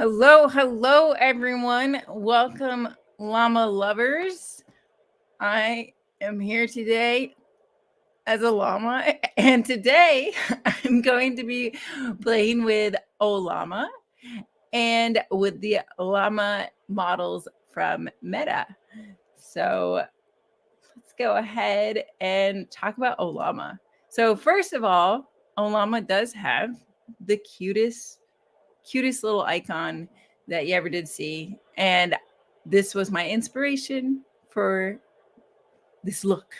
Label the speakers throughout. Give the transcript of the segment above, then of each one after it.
Speaker 1: Hello, everyone. Welcome, llama lovers. I am here today as a llama, and today I'm going to be playing with Ollama and with the llama models from Meta. So let's go ahead and talk about Ollama. So first of all, Ollama does have the cutest little icon that you ever did see. And this was my inspiration for this look.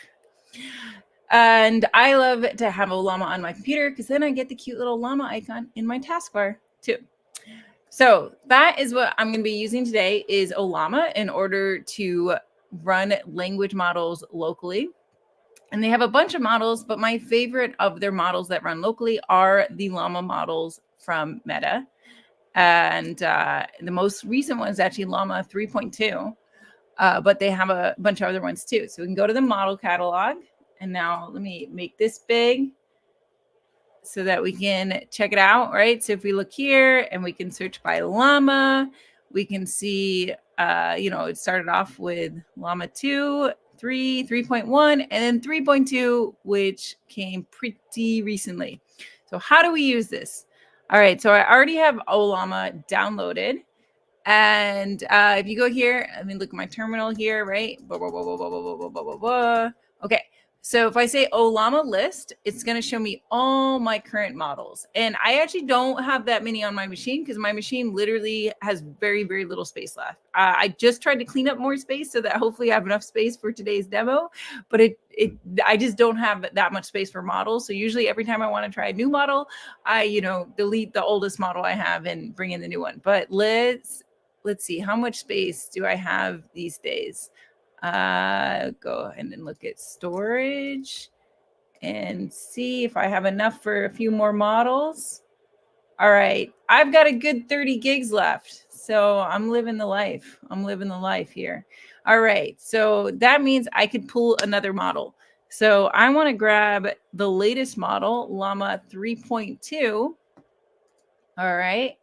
Speaker 1: And I love to have a llama on my computer because then I get the cute little llama icon in my taskbar too. So that is what I'm going to be using today is Ollama in order to run language models locally. And they have a bunch of models, but my favorite of their models that run locally are the llama models from Meta. And the most recent one is actually Llama 3.2, but they have a bunch of other ones too. So we can go to the model catalog, and now let me make this big so that we can check it out, right? So if we look here and we can search by llama, we can see, it started off with Llama 2, 3, 3.1, and then 3.2, which came pretty recently. So how do we use this? All right, so I already have Ollama downloaded. And if you go here, I mean, look at my terminal here, right? Okay, so if I say Ollama list, it's going to show me all my current models. And I actually don't have that many on my machine because my machine literally has very, very little space left. I just tried to clean up more space so that hopefully I have enough space for today's demo, but I just don't have that much space for models. So usually every time I want to try a new model, I, delete the oldest model I have and bring in the new one. But let's see, how much space do I have these days? Go ahead and look at storage and see if I have enough for a few more models. All right, I've got a good 30 gigs left. So I'm living the life. Here. All right, so that means I could pull another model. So I want to grab the latest model, Llama 3.2. All right.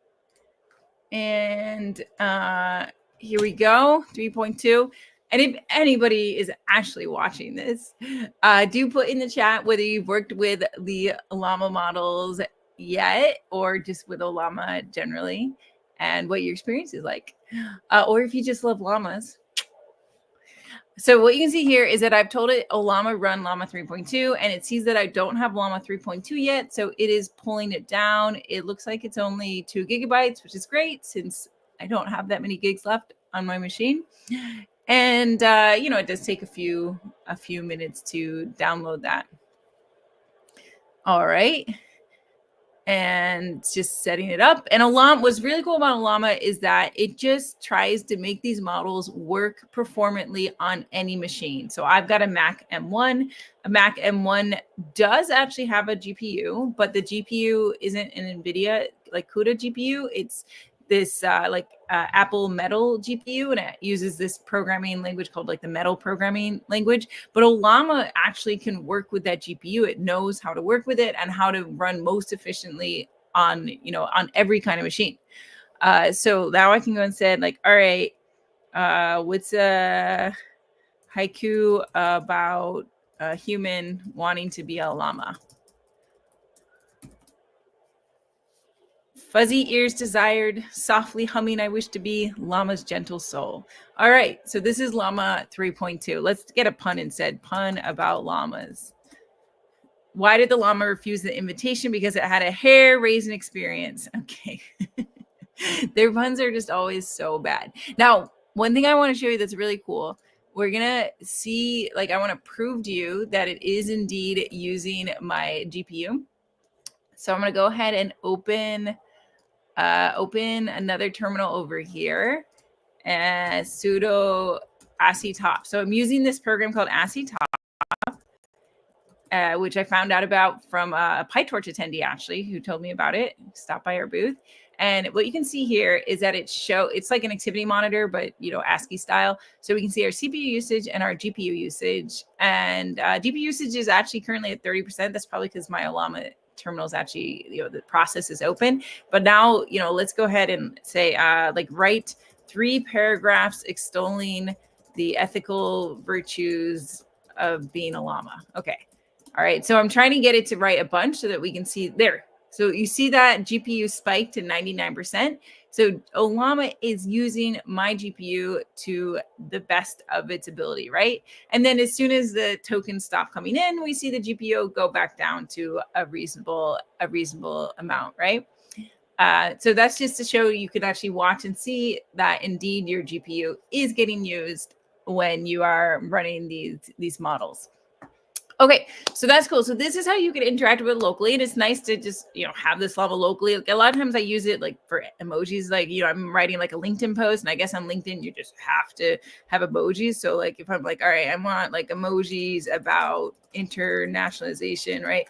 Speaker 1: And here we go, 3.2. And if anybody is actually watching this, do put in the chat whether you've worked with the llama models yet or just with Ollama generally and what your experience is like. Or if you just love llamas. So what you can see here is that I've told it Ollama run Llama 3.2 and it sees that I don't have Llama 3.2 yet. So it is pulling it down. It looks like it's only 2 gigabytes, which is great since I don't have that many gigs left on my machine. And, it does take a few minutes to download that. All right. And just setting it up. And Ollama, what's really cool about Ollama is that it just tries to make these models work performantly on any machine. So I've got a Mac M1. A Mac M1 does actually have a GPU, but the GPU isn't an NVIDIA like CUDA GPU. It's this Apple Metal GPU, and it uses this programming language called like the Metal programming language. But Ollama actually can work with that GPU. It knows how to work with it and how to run most efficiently on every kind of machine. So now I can go and say like, all right, what's a haiku about a human wanting to be a llama? Fuzzy ears desired, softly humming I wish to be, llama's gentle soul. All right, so this is Llama 3.2. Let's get a pun instead. Pun about llamas. Why did the llama refuse the invitation? Because it had a hair-raising experience. Okay. Their puns are just always so bad. Now, one thing I want to show you that's really cool, we're going to see, I want to prove to you that it is indeed using my GPU. So I'm going to go ahead and open another terminal over here and sudo ASCII-top. So I'm using this program called ASCII-top, which I found out about from a PyTorch attendee actually who told me about it. Stopped by our booth. And what you can see here is that it's like an activity monitor, but ASCII style. So we can see our CPU usage and our GPU usage. And GPU usage is actually currently at 30%. That's probably because my Ollama terminal's actually, the process is open. But now, let's go ahead and say, write 3 paragraphs extolling the ethical virtues of being a llama. Okay. All right. So I'm trying to get it to write a bunch so that we can see there. So you see that GPU spiked to 99%. So Ollama is using my GPU to the best of its ability, right? And then as soon as the tokens stop coming in, we see the GPU go back down to a reasonable amount, right? So that's just to show you can actually watch and see that indeed your GPU is getting used when you are running these models. Okay, so that's cool. So this is how you can interact with it locally, and it's nice to just have this level locally. Like, a lot of times I use it like for emojis. Like, I'm writing like a LinkedIn post, and I guess on LinkedIn you just have to have emojis. So like if I'm like, all right, I want like emojis about internationalization, right?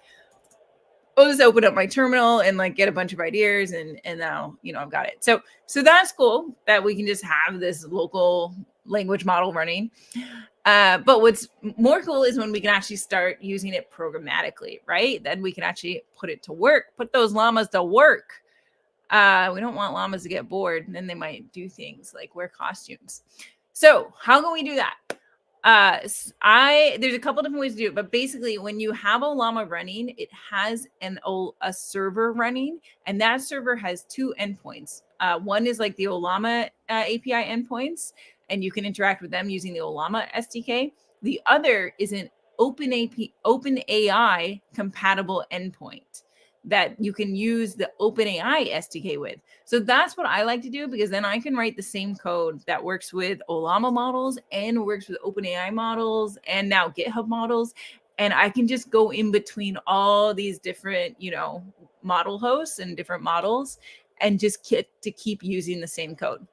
Speaker 1: I'll just open up my terminal and like get a bunch of ideas, and now I've got it. So that's cool that we can just have this local language model running. But what's more cool is when we can actually start using it programmatically, right? Then we can actually put it to work, put those llamas to work. We don't want llamas to get bored, and then they might do things like wear costumes. So how can we do that? There's a couple different ways to do it, but basically when you have a llama running, it has a server running, and that server has 2 endpoints. One is like the Ollama API endpoints, and you can interact with them using the Ollama SDK. The other is an OpenAI compatible endpoint that you can use the OpenAI SDK with. So that's what I like to do, because then I can write the same code that works with Ollama models and works with OpenAI models and now GitHub models. And I can just go in between all these different, model hosts and different models and just keep using the same code.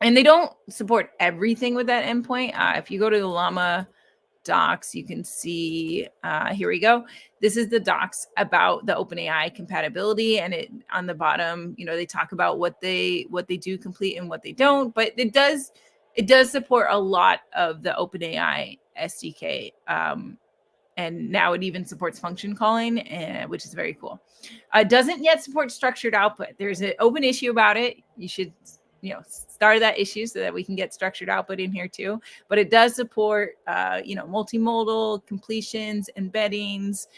Speaker 1: And they don't support everything with that endpoint. If you go to the Llama docs, you can see, here we go. This is the docs about the OpenAI compatibility, and it on the bottom, they talk about what they do complete and what they don't, but it does support a lot of the OpenAI SDK. And now it even supports function calling, which is very cool. It doesn't yet support structured output. There's an open issue about it. You should start that issue so that we can get structured output in here too. But it does support, multimodal completions, embeddings,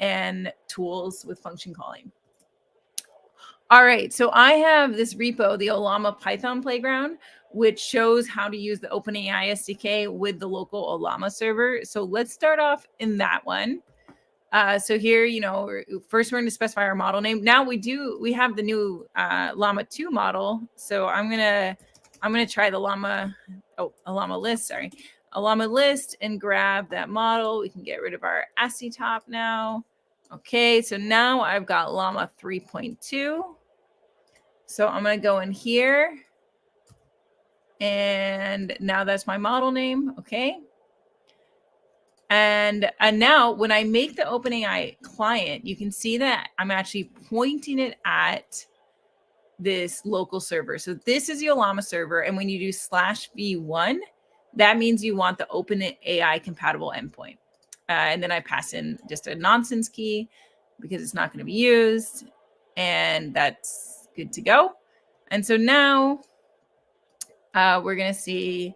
Speaker 1: and tools with function calling. All right, so I have this repo, the Ollama Python playground, which shows how to use the OpenAI SDK with the local Ollama server. So let's start off in that one. So here, first we're going to specify our model name. Now we have the new Llama 2 model. So I'm gonna try the Llama list, Ollama list, and grab that model. We can get rid of our ASCII top now. Okay, so now I've got Llama 3.2. So I'm gonna go in here, and now that's my model name. Okay. And now when I make the OpenAI client, you can see that I'm actually pointing it at this local server. So this is the Ollama server. And when you do /v1, that means you want the OpenAI compatible endpoint. And then I pass in just a nonsense key because it's not going to be used. And that's good to go. And so now we're going to see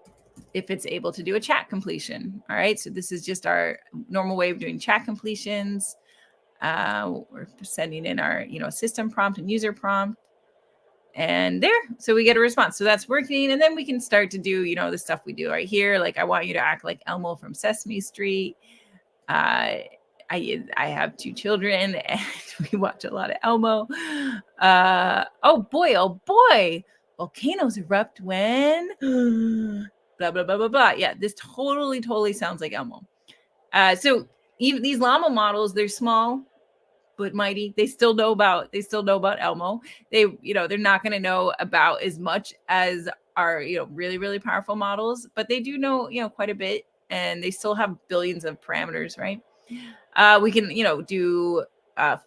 Speaker 1: if it's able to do a chat completion. All right, so this is just our normal way of doing chat completions. We're sending in our, system prompt and user prompt, and there, so we get a response. So that's working, and then we can start to do, the stuff we do right here. Like, I want you to act like Elmo from Sesame Street. I have 2 children, and we watch a lot of Elmo. Oh boy, volcanoes erupt when blah, blah, blah, blah, blah. Yeah, this totally sounds like Elmo. So even these llama models, they're small but mighty. They still know about Elmo. They're not going to know about as much as our, really, really powerful models, but they do know, quite a bit, and they still have billions of parameters, right? We can, do a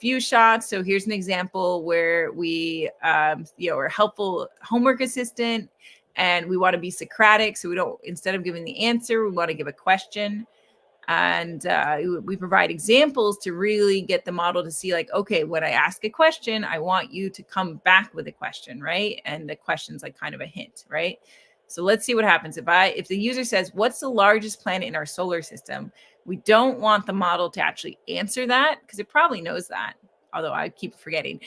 Speaker 1: few shots. So here's an example where we, are helpful homework assistant, and we want to be Socratic. So we don't, instead of giving the answer, we want to give a question. And we provide examples to really get the model to see like, okay, when I ask a question, I want you to come back with a question, right? And the question's like kind of a hint, right? So let's see what happens. If the user says, what's the largest planet in our solar system? We don't want the model to actually answer that because it probably knows that, although I keep forgetting.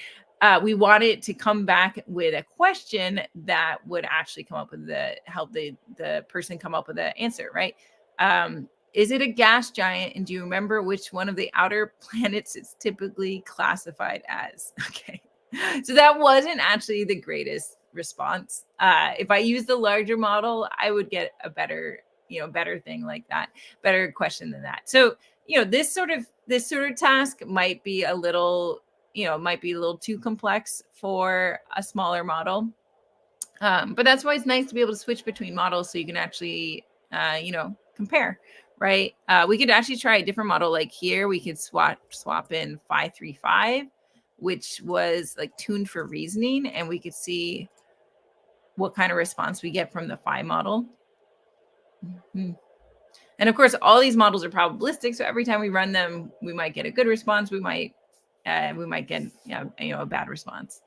Speaker 1: We want it to come back with a question that would actually come up with help the person come up with the answer, right? Is it a gas giant? And do you remember which one of the outer planets it's typically classified as? Okay. So that wasn't actually the greatest response. If I used the larger model, I would get a better thing like that, better question than that. So, this sort of task might be a little too complex for a smaller model. But that's why it's nice to be able to switch between models so you can actually, compare, right? We could actually try a different model. Like here, we could swap in 535, which was like tuned for reasoning, and we could see what kind of response we get from the Phi model. Mm-hmm. And of course, all these models are probabilistic, so every time we run them, we might get a good response. We might get a bad response.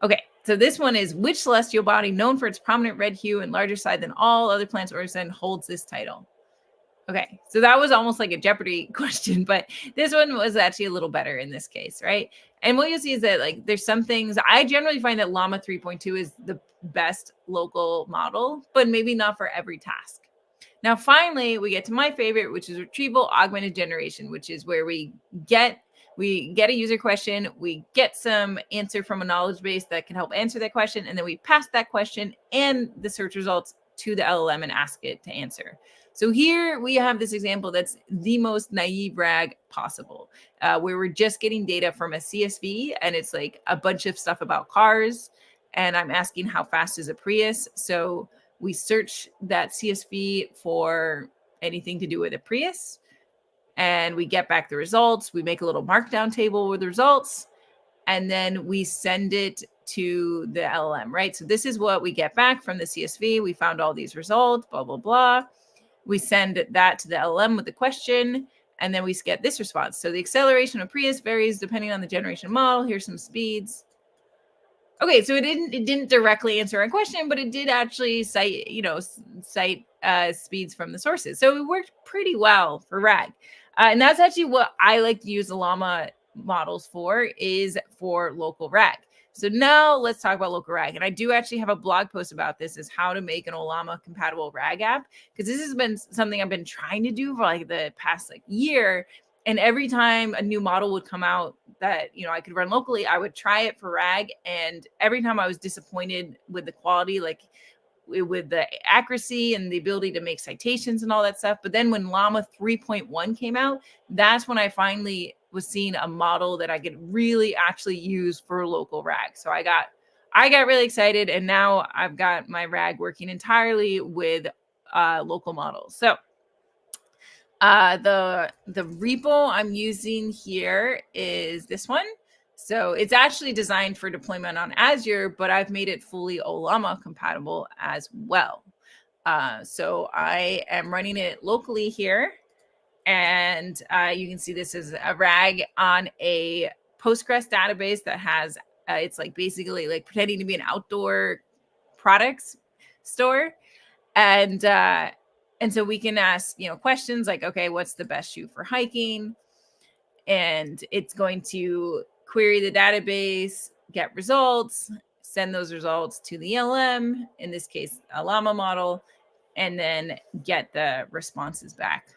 Speaker 1: Okay, so this one is, which celestial body known for its prominent red hue and larger size than all other planets or sun holds this title? Okay, so that was almost like a Jeopardy question, but this one was actually a little better in this case, right? And what you'll see is that like there's some things, I generally find that Llama 3.2 is the best local model, but maybe not for every task. Now, finally, we get to my favorite, which is retrieval augmented generation, which is where we get a user question, we get some answer from a knowledge base that can help answer that question, and then we pass that question and the search results to the LLM and ask it to answer. So here we have this example that's the most naive RAG possible, where we're just getting data from a CSV, and it's like a bunch of stuff about cars, and I'm asking how fast is a Prius. So we search that CSV for anything to do with a Prius, and we get back the results. We make a little markdown table with the results, and then we send it to the LLM, right? So this is what we get back from the CSV. We found all these results, blah, blah, blah. We send that to the LLM with the question, and then we get this response. So the acceleration of Prius varies depending on the generation model. Here's some speeds. Okay, so it didn't directly answer our question, but it did actually cite speeds from the sources. So it worked pretty well for RAG. And that's actually what I like to use the Llama models for local RAG. So now let's talk about local RAG. And I do actually have a blog post about this, is how to make an Ollama compatible RAG app, because this has been something I've been trying to do for like the past year. And every time a new model would come out that, I could run locally, I would try it for RAG. And every time I was disappointed with the quality, like with the accuracy and the ability to make citations and all that stuff. But then when Llama 3.1 came out, that's when I finally was seeing a model that I could really actually use for local RAG. So I got really excited, and now I've got my RAG working entirely with local models. So the repo I'm using here is this one. So it's actually designed for deployment on Azure, but I've made it fully Ollama compatible as well. So I am running it locally here. And you can see this is a RAG on a Postgres database that has, it's like basically like pretending to be an outdoor products store. And so we can ask, questions like, okay, what's the best shoe for hiking? And it's going to query the database, get results, send those results to the LM, in this case, a Llama model, and then get the responses back.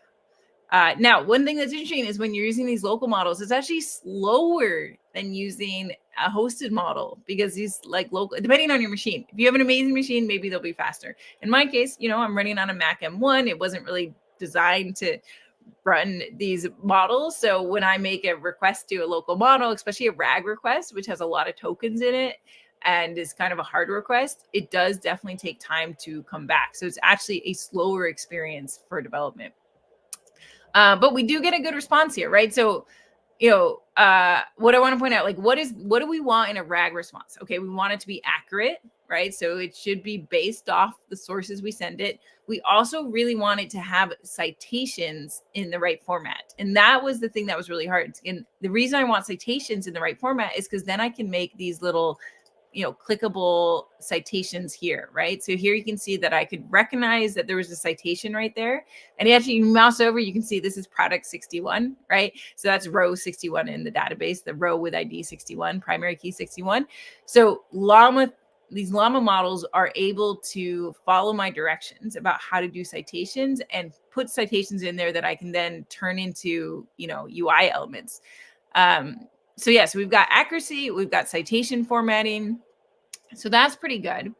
Speaker 1: Now, one thing that's interesting is when you're using these local models, it's actually slower than using a hosted model, because these like local, depending on your machine. If you have an amazing machine, maybe they'll be faster. In my case, I'm running on a Mac M1. It wasn't really designed to run these models. So when I make a request to a local model, especially a RAG request, which has a lot of tokens in it and is kind of a hard request, it does definitely take time to come back. So it's actually a slower experience for development. But we do get a good response here, right? So, what I want to point out, like, what do we want in a RAG response? Okay, we want it to be accurate, right? So it should be based off the sources we send it. We also really want it to have citations in the right format. And that was the thing that was really hard. And the reason I want citations in the right format is because then I can make these little, clickable citations here, right? So here you can see that I could recognize that there was a citation right there. And actually you mouse over, you can see this is product 61, right? So that's row 61 in the database, the row with ID 61, primary key 61. So these Llama models are able to follow my directions about how to do citations and put citations in there that I can then turn into, UI elements. So we've got accuracy, we've got citation formatting. So that's pretty good.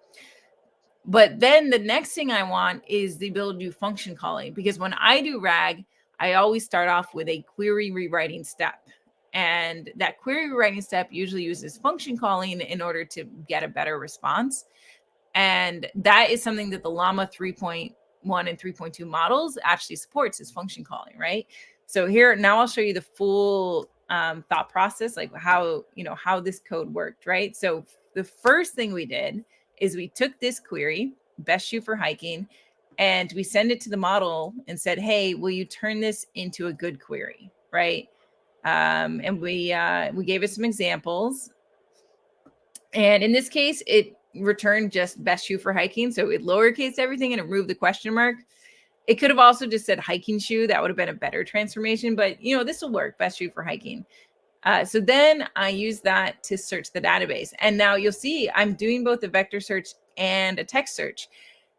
Speaker 1: But then the next thing I want is the ability to do function calling, because when I do RAG, I always start off with a query rewriting step. And that query rewriting step usually uses function calling in order to get a better response. And that is something that the Llama 3.1 and 3.2 models actually supports, is function calling, right? So here, now I'll show you the full thought process, like how this code worked, right? So the first thing we did is we took this query, best shoe for hiking, and we send it to the model and said, hey, will you turn this into a good query, right? And we gave it some examples. And in this case, it returned just best shoe for hiking. So it lowercase everything and it removed the question mark. It could have also just said hiking shoe. That would have been a better transformation, but this will work, best shoe for hiking. So then I use that to search the database. And now you'll see I'm doing both a vector search and a text search.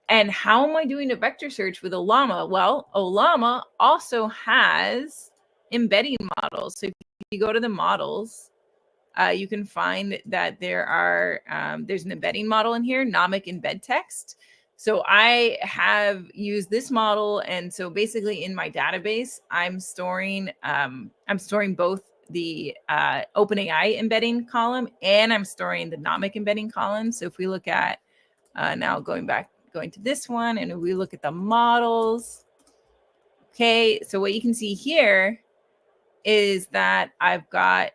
Speaker 1: And how am I doing a vector search with Ollama? Well, Ollama also has embedding models. So if you go to the models, you can find that there's an embedding model in here, nomic embed text. So I have used this model. And so basically in my database, I'm storing both the OpenAI embedding column and I'm storing the nomic embedding column. So if we look at now going to this one, and we look at the models. Okay, so what you can see here is that I've got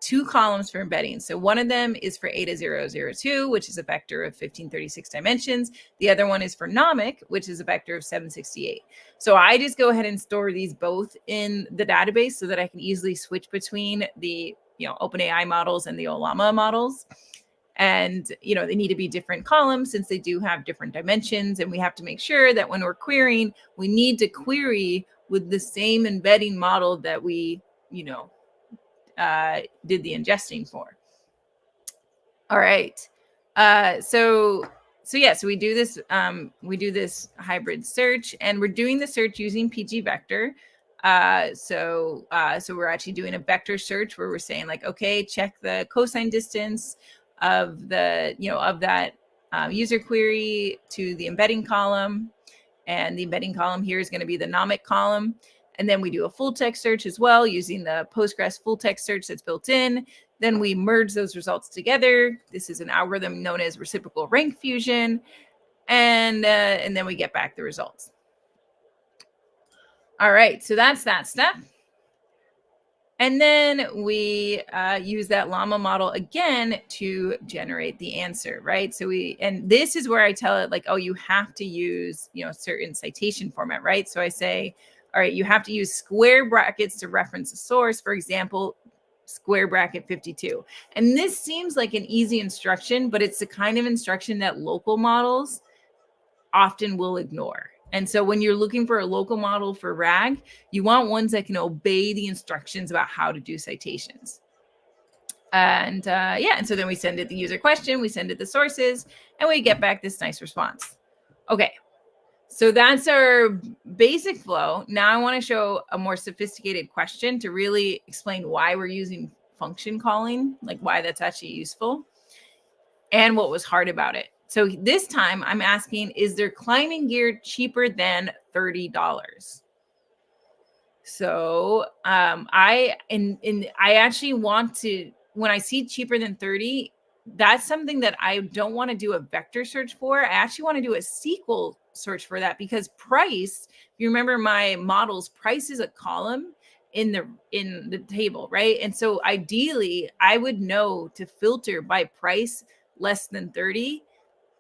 Speaker 1: 2 columns for embedding. So one of them is for Eta002, which is a vector of 1536 dimensions. The other one is for nomic, which is a vector of 768. So I just go ahead and store these both in the database so that I can easily switch between the OpenAI models and the Ollama models. And they need to be different columns since they do have different dimensions. And we have to make sure that when we're querying, we need to query with the same embedding model that we did the ingesting for. All right. So we do this hybrid search, and we're doing the search using PG vector. So we're actually doing a vector search where we're saying like, okay, check the cosine distance of the of that user query to the embedding column, and the embedding column here is going to be the nomic column. And then we do a full text search as well using the Postgres full text search that's built in. Then we merge those results together. This is an algorithm known as reciprocal rank fusion, and then we get back the results. All right, so that's that step. And then we use that Llama model again to generate the answer, right? And this is where I tell it like, oh, you have to use, certain citation format, right? So I say, all right, you have to use square brackets to reference a source. For example, square bracket 52. And this seems like an easy instruction, but it's the kind of instruction that local models often will ignore. And so when you're looking for a local model for RAG, you want ones that can obey the instructions about how to do citations. And so then we send it the user question, we send it the sources, and we get back this nice response. Okay, so that's our basic flow. Now I want to show a more sophisticated question to really explain why we're using function calling, like why that's actually useful, and what was hard about it. So this time I'm asking, is their climbing gear cheaper than $30? So I actually want to, when I see cheaper than 30, that's something that I don't want to do a vector search for. I actually want to do a SQL search for that, because price, if you remember my models, price is a column in the table, right? And so ideally I would know to filter by price less than 30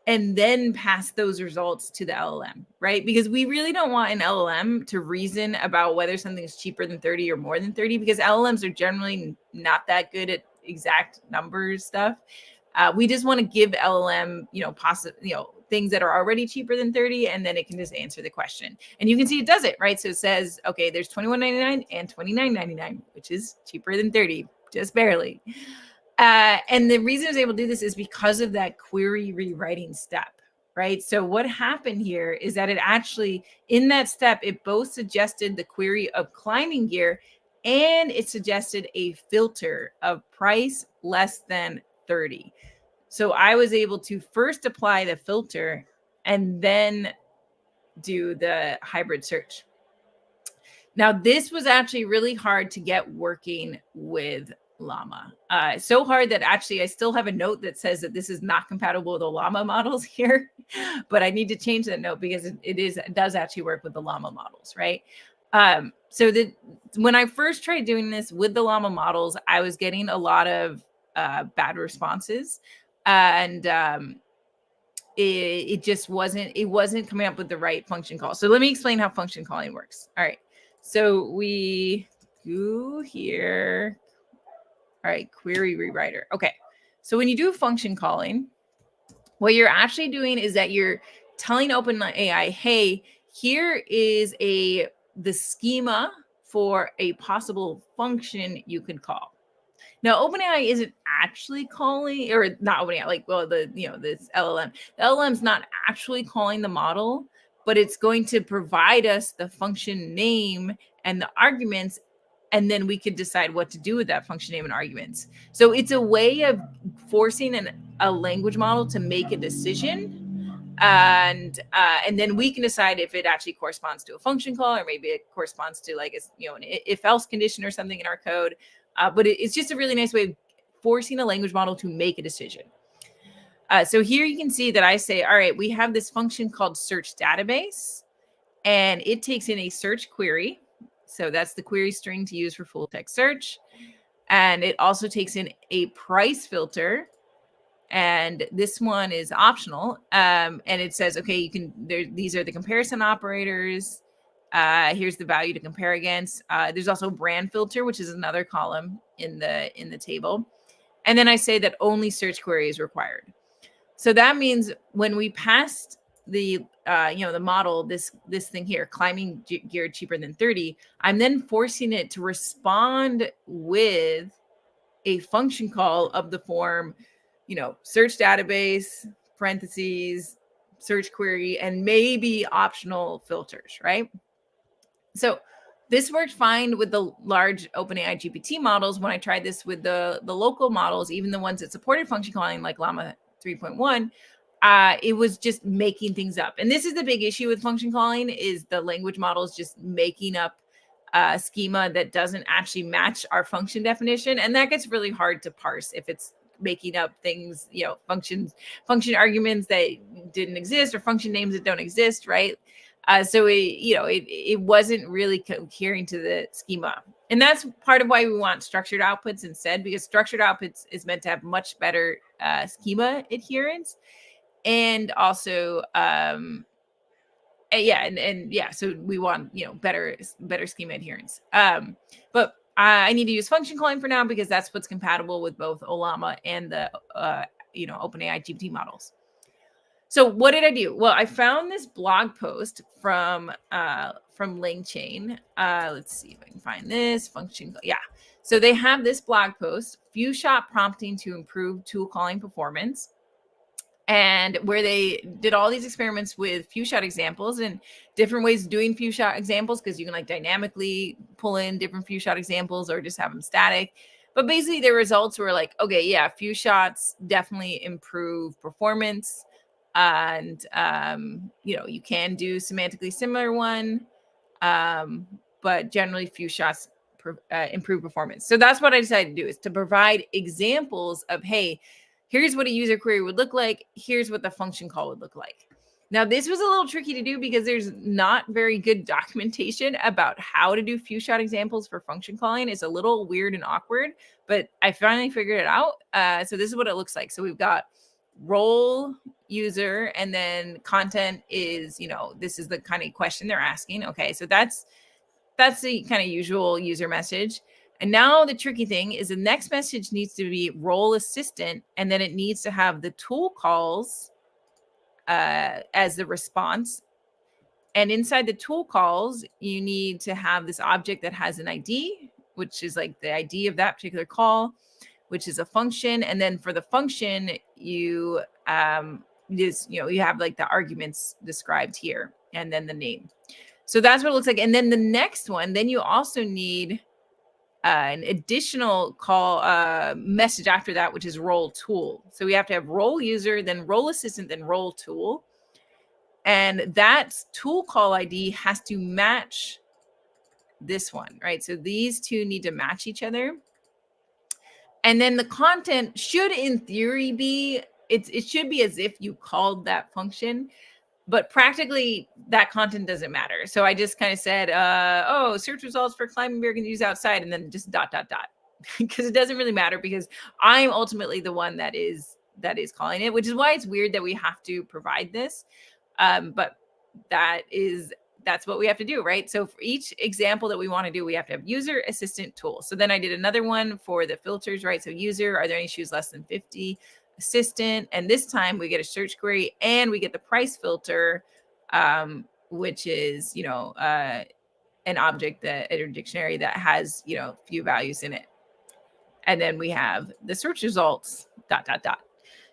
Speaker 1: and then pass those results to the LLM, right? Because we really don't want an LLM to reason about whether something's cheaper than 30 or more than 30, because LLMs are generally not that good at exact numbers stuff. We just want to give LLM, things that are already cheaper than 30, and then it can just answer the question. And you can see it does it, right? So it says, okay, there's $21.99 and $29.99, which is cheaper than 30, just barely. And the reason I was able to do this is because of that query rewriting step, right? So what happened here is that it actually, in that step, it both suggested the query of climbing gear and it suggested a filter of price less than 30. So I was able to first apply the filter and then do the hybrid search. Now, this was actually really hard to get working with Llama. So hard that actually I still have a note that says that this is not compatible with the Llama models here, but I need to change that note because it does actually work with the Llama models, right? So when I first tried doing this with the Llama models, I was getting a lot of bad responses, and it just wasn't coming up with the right function call. So let me explain how function calling works. All right. So we go here. All right, query rewriter. Okay. So when you do function calling, what you're actually doing is that you're telling OpenAI, hey, here is the schema for a possible function you could call. Now, OpenAI isn't actually calling, or not OpenAI, this LLM. The LLM's not actually calling the model, but it's going to provide us the function name and the arguments, and then we could decide what to do with that function name and arguments. So it's a way of forcing a language model to make a decision, and then we can decide if it actually corresponds to a function call, or maybe it corresponds to an if-else condition or something in our code. But it's just a really nice way of forcing a language model to make a decision. So here you can see that I say, all right, we have this function called search database, and it takes in a search query. So that's the query string to use for full text search. And it also takes in a price filter. And this one is optional. And it says, okay, these are the comparison operators. Here's the value to compare against. There's also brand filter, which is another column in the table. And then I say that only search query is required. So that means when we passed the model, this thing here, climbing gear cheaper than 30, I'm then forcing it to respond with a function call of the form, search database, parentheses, search query, and maybe optional filters, right? So this worked fine with the large OpenAI GPT models. When I tried this with the local models, even the ones that supported function calling like Llama 3.1, it was just making things up. And this is the big issue with function calling, is the language models just making up a schema that doesn't actually match our function definition. And that gets really hard to parse if it's making up things, function arguments that didn't exist, or function names that don't exist, right? So it wasn't really cohering to the schema. And that's part of why we want structured outputs instead, because structured outputs is meant to have much better schema adherence. And also, so we want, better schema adherence. But I need to use function calling for now because that's what's compatible with both Ollama and the, OpenAI GPT models. So what did I do? Well, I found this blog post from LangChain. Let's see if I can find this function. Yeah. So they have this blog post, few shot prompting to improve tool calling performance, and where they did all these experiments with few shot examples and different ways of doing few shot examples, because you can dynamically pull in different few shot examples or just have them static. But basically their results were like, okay, yeah, few shots definitely improve performance. And, you can do semantically similar one, but generally few shots improve performance. So that's what I decided to do, is to provide examples of, hey, here's what a user query would look like. Here's what the function call would look like. Now, this was a little tricky to do because there's not very good documentation about how to do few shot examples for function calling. It's a little weird and awkward, but I finally figured it out. So this is what it looks like. So we've got role user, and then content is, this is the kind of question they're asking. Okay, so that's the kind of usual user message. And now the tricky thing is the next message needs to be role assistant, and then it needs to have the tool calls as the response. And inside the tool calls, you need to have this object that has an ID, which is like the ID of that particular call, which is a function. And then for the function, you you have like the arguments described here, and then the name. So that's what it looks like. And then the next one, then you also need an additional call message after that, which is role tool. So we have to have role user, then role assistant, then role tool. And that tool call ID has to match this one, right? So these two need to match each other. And then the content should, in theory, be, it should be as if you called that function. But practically, that content doesn't matter. So I just kind of said, search results for climbing bear can use outside, and then just ... because it doesn't really matter, because I'm ultimately the one that is calling it, which is why it's weird that we have to provide this. But that's what we have to do, right? So for each example that we want to do, we have to have user, assistant, tool. So then I did another one for the filters, right? So user, are there any shoes less than 50? Assistant, and this time we get a search query and we get the price filter, which is an object that in a dictionary that has few values in it. And then we have the search results ...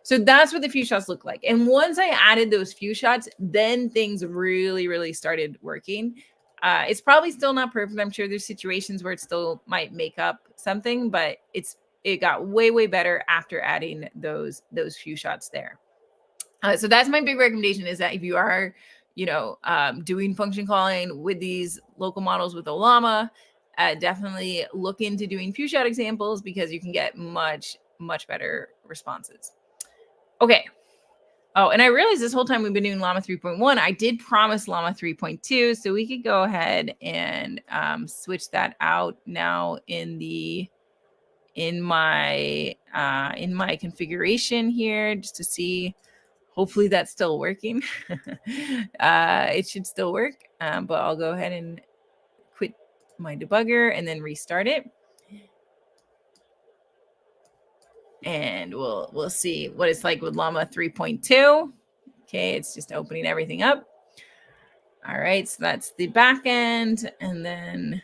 Speaker 1: So that's what the few shots look like. And once I added those few shots, then things really, really started working. It's probably still not perfect. I'm sure there's situations where it still might make up something, but it got way, way better after adding those few shots there. So that's my big recommendation, is that if you are, doing function calling with these local models with Ollama, definitely look into doing few shot examples, because you can get much, much better responses. Okay. Oh, and I realized this whole time we've been doing Llama 3.1, I did promise Llama 3.2, so we could go ahead and switch that out now in my configuration here, just to see. Hopefully that's still working. It should still work, but I'll go ahead and quit my debugger and then restart it. And we'll see what it's like with Llama 3.2. Okay, it's just opening everything up. All right, so that's the back end, and then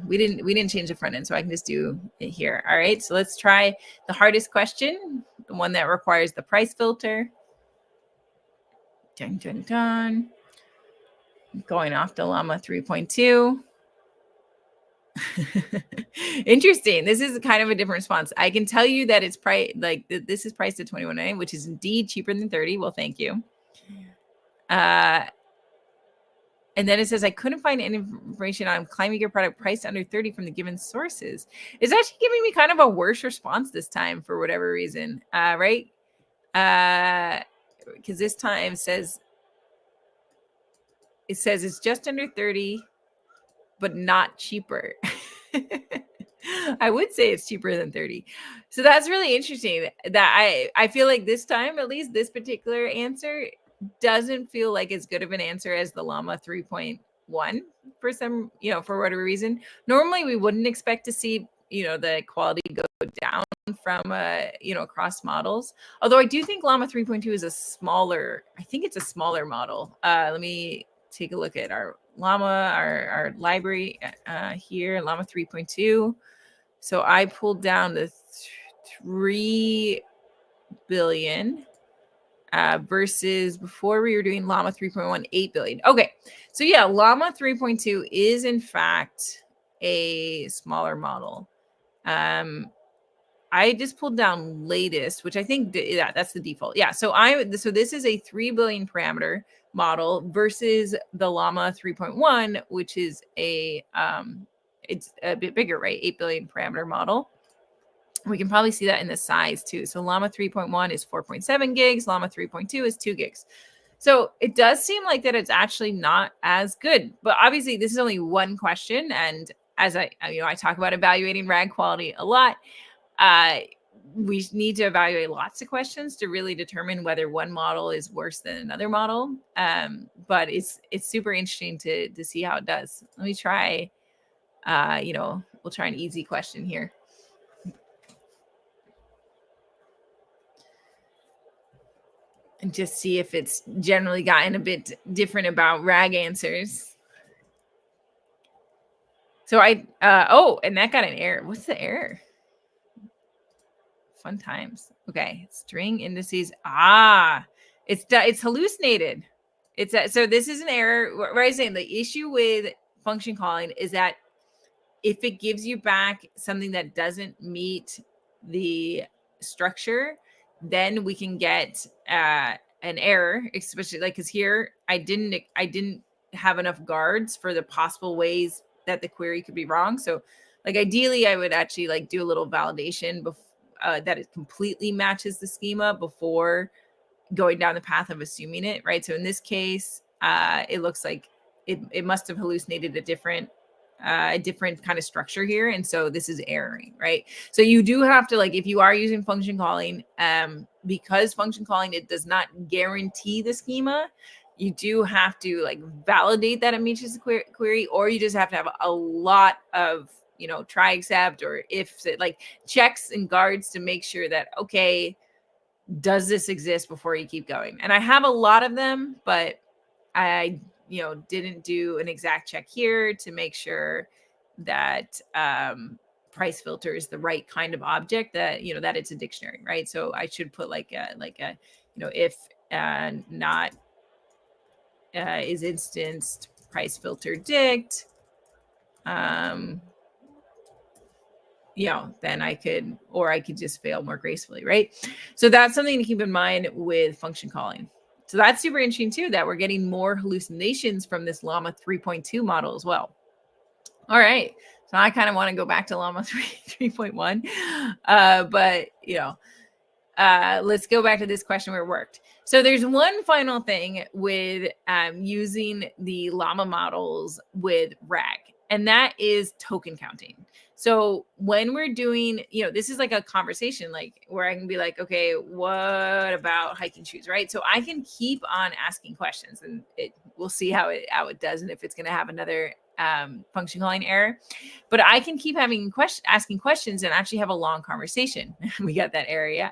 Speaker 1: we didn't change the front end, so I can just do it here. All right, so let's try the hardest question, the one that requires the price filter. Dun, dun, dun. Going off to Llama 3.2. Interesting. This is kind of a different response. I can tell you that it's this is priced at $21.99, which is indeed cheaper than $30. Well, thank you. And then it says, I couldn't find any information on climbing gear product priced under $30 from the given sources. It's actually giving me kind of a worse response this time for whatever reason, right? Because this time it says it's just under 30, but not cheaper. I would say it's cheaper than 30. So that's really interesting, that I feel like this time, at least this particular answer doesn't feel like as good of an answer as the Llama 3.1 for some, for whatever reason. Normally we wouldn't expect to see, the quality go down from, across models. Although I do think Llama 3.2 is a smaller model. Let me take a look at our Llama, our library here, Llama 3.2. So I pulled down the 3 billion versus before we were doing Llama 3.1, 8 billion. Okay, so yeah, Llama 3.2 is in fact a smaller model. I just pulled down latest, which I think that's the default. Yeah, so this is a 3 billion parameter model versus the Llama 3.1, which is it's a bit bigger, right? 8 billion parameter model. We can probably see that in the size too. So Llama 3.1 is 4.7 gigs. Llama 3.2 is 2 gigs. So it does seem like that it's actually not as good, but obviously this is only one question. And as I talk about evaluating RAG quality a lot, we need to evaluate lots of questions to really determine whether one model is worse than another model. But it's super interesting to see how it does. Let me try, we'll try an easy question here. And just see if it's generally gotten a bit different about RAG answers. So and that got an error. What's the error? Fun times. Okay, string indices. It's hallucinated. So this is an error. What I'm saying, the issue with function calling is that if it gives you back something that doesn't meet the structure, then we can get an error, especially like because here I didn't have enough guards for the possible ways that the query could be wrong. So like ideally I would actually like do a little validation that it completely matches the schema before going down the path of assuming it, right? So in this case, it looks like it must have hallucinated a different kind of structure here, and so this is erroring, right? So you do have to, like, if you are using function calling, because function calling, it does not guarantee the schema, you do have to like validate that it matches the query, or you just have to have a lot of try except or if like checks and guards to make sure that, okay, does this exist before you keep going? And I have a lot of them, but I didn't do an exact check here to make sure that price filter is the right kind of object, that that it's a dictionary, right? So I should put like a if not is instanced price filter dict, then I could just fail more gracefully, right? So that's something to keep in mind with function calling. So that's super interesting too, that we're getting more hallucinations from this Llama 3.2 model as well. All right. So I kind of want to go back to Llama 3.1. But let's go back to this question where it worked. So there's one final thing with using the Llama models with RAG, and that is token counting. So when we're doing, this is like a conversation, like where I can be like, okay, what about hiking shoes, right? So I can keep on asking questions, and we'll see how it does, and if it's going to have another function calling error. But I can keep asking questions and actually have a long conversation. We got that error, yeah.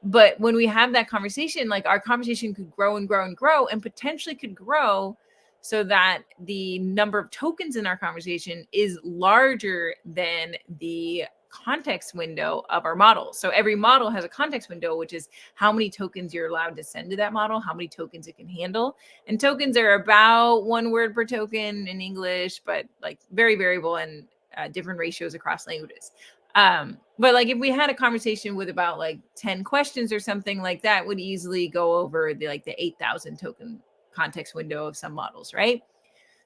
Speaker 1: But when we have that conversation, like our conversation could grow and grow and grow, and potentially could grow so that the number of tokens in our conversation is larger than the context window of our model. So every model has a context window, which is how many tokens you're allowed to send to that model, how many tokens it can handle. And tokens are about 1 word per token in English, but like very variable and different ratios across languages. But like if we had a conversation with about like 10 questions or something like that, would easily go over the 8,000 token context window of some models, right?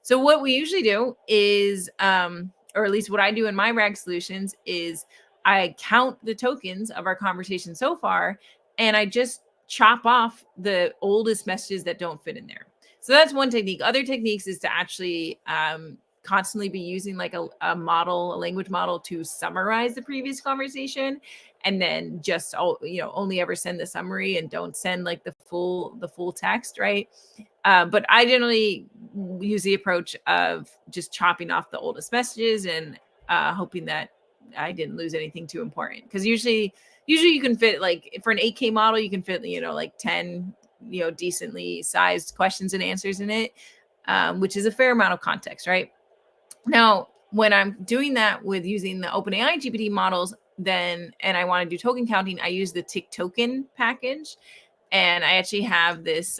Speaker 1: So what we usually do is, or at least what I do in my RAG solutions, is I count the tokens of our conversation so far, and I just chop off the oldest messages that don't fit in there. So that's one technique. Other techniques is to actually constantly be using like a language model to summarize the previous conversation, and then just only ever send the summary and don't send like the full text, right? But I generally use the approach of just chopping off the oldest messages and hoping that I didn't lose anything too important. Because usually you can fit, like for an 8K model, you can fit like 10 decently sized questions and answers in it, which is a fair amount of context, right? Now, when I'm doing that with using the OpenAI GPT models, and I want to do token counting, I use the tick token package, and I actually have this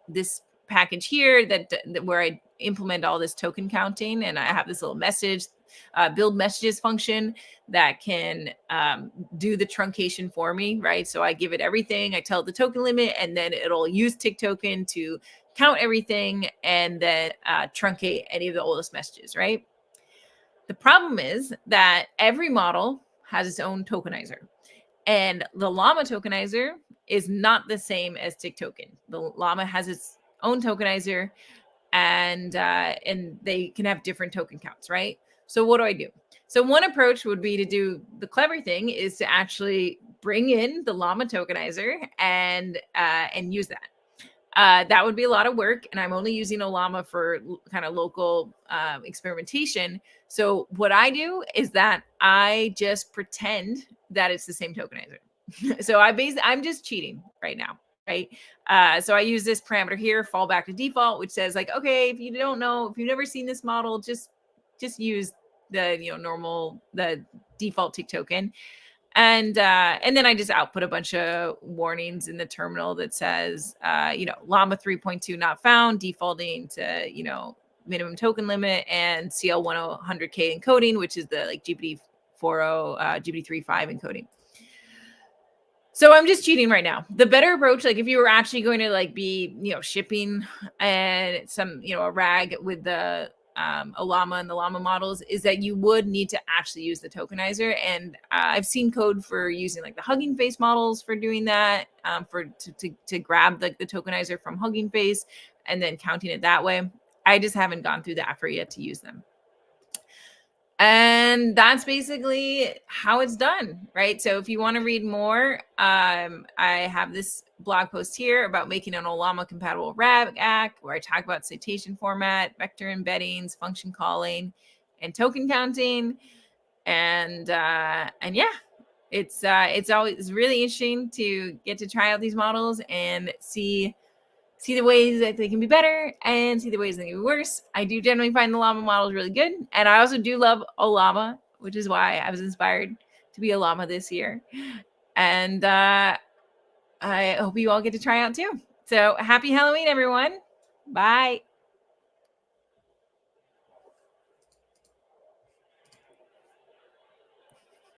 Speaker 1: this package here that where I implement all this token counting, and I have this little message build messages function that can do the truncation for me, right? So I give it everything, I tell it the token limit, and then it'll use tick token to count everything and then truncate any of the oldest messages, right? The problem is that every model has its own tokenizer, and the Llama tokenizer is not the same as tick token. The Llama has its own tokenizer, and they can have different token counts, right? So what do? So one approach would be to do the clever thing is to actually bring in the Llama tokenizer and use that. That would be a lot of work, and I'm only using Ollama for kind of local experimentation. So what I do is that I just pretend that it's the same tokenizer. So I'm just cheating right now, right? So I use this parameter here, fallback to default, which says like, okay, if you don't know, if you've never seen this model, just use the the default tick token. And then I just output a bunch of warnings in the terminal that says, Llama 3.2 not found, defaulting to, minimum token limit, and CL 100K encoding, which is the like GPT 4.0, GPT 3.5 encoding. So I'm just cheating right now. The better approach, like if you were actually going to like be, shipping and some, a RAG with the Ollama and the Llama models, is that you would need to actually use the tokenizer. And I've seen code for using like the Hugging Face models for doing that, to grab the tokenizer from Hugging Face and then counting it that way. I just haven't gone through the effort yet to use them. And that's basically how it's done, right? So if you want to read more, I have this blog post here about making an Ollama compatible RAG where I talk about citation format, vector embeddings, function calling, and token counting. And yeah, it's always really interesting to get to try out these models and see the ways that they can be better and see the ways they can be worse. I do generally find the Llama models really good. And I also do love Ollama, which is why I was inspired to be a Llama this year. And I hope you all get to try out too. So happy Halloween, everyone. Bye.